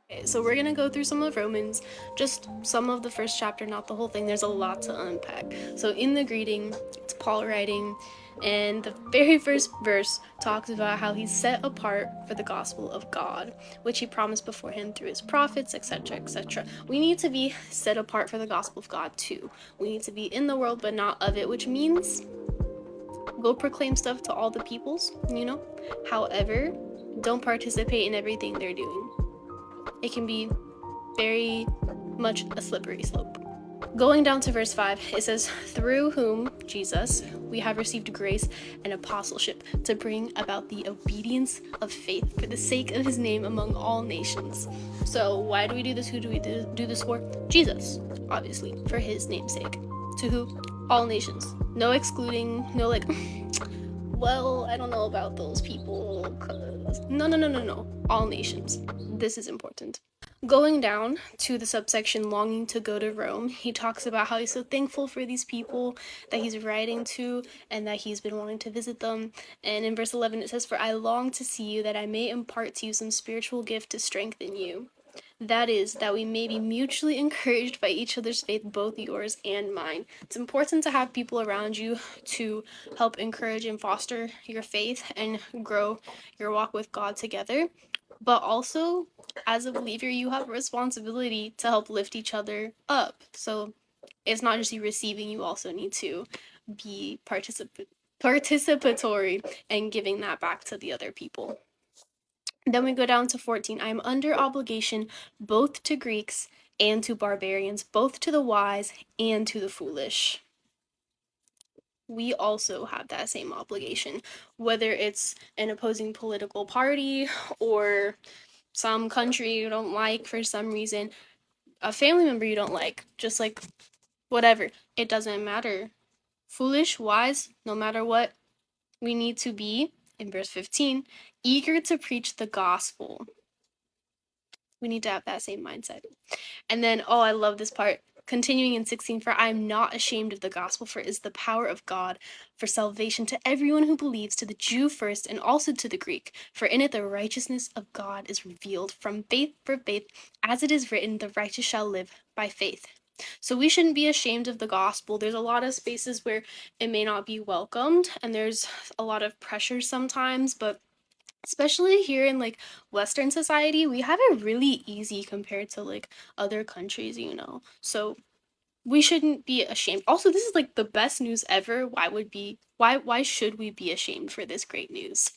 Okay, so we're gonna go through some of Romans, just some of the first chapter, not the whole thing. There's a lot to unpack. So in the greeting, it's Paul writing, and the very first verse talks about how he's set apart for the gospel of God, which he promised beforehand through his prophets, etc., etc. We need to be set apart for the gospel of God too. We need to be in the world but not of it, which means go proclaim stuff to all the peoples. However, don't participate in everything they're doing. It can be very much a slippery slope. Going down to verse 5, it says, "Through whom, Jesus, we have received grace and apostleship to bring about the obedience of faith for the sake of his name among all nations." So, why do we do this? Who do we do this for? Jesus, obviously, for his name's sake. To who? All nations. No excluding, no like, well, I don't know about those people. No. All nations. This is important. Going down to the subsection longing to go to Rome, he talks about how he's so thankful for these people that he's writing to and that he's been wanting to visit them. And in verse 11 it says, "For I long to see you, that I may impart to you some spiritual gift to strengthen you. That is, that we may be mutually encouraged by each other's faith, both yours and mine." It's important to have people around you to help encourage and foster your faith and grow your walk with God together. But also, as a believer, you have a responsibility to help lift each other up. So it's not just you receiving, you also need to be participatory and giving that back to the other people. Then we go down to 14. "I am under obligation both to Greeks and to barbarians, both to the wise and to the foolish." We also have that same obligation, whether it's an opposing political party or some country you don't like for some reason, a family member you don't like, just like whatever. It doesn't matter. Foolish, wise, no matter what, we need to be, in verse 15, eager to preach the gospel. We need to have that same mindset. And then, oh, I love this part. Continuing in 16, "For I am not ashamed of the gospel, for it is the power of God for salvation to everyone who believes, to the Jew first and also to the Greek. For in it the righteousness of God is revealed from faith for faith, as it is written, the righteous shall live by faith." So we shouldn't be ashamed of the gospel. There's a lot of spaces where it may not be welcomed, and there's a lot of pressure sometimes, but especially here in like Western society, we have it really easy compared to like other countries. So we shouldn't be ashamed. Also, this is like the best news ever. Why should we be ashamed for this great news?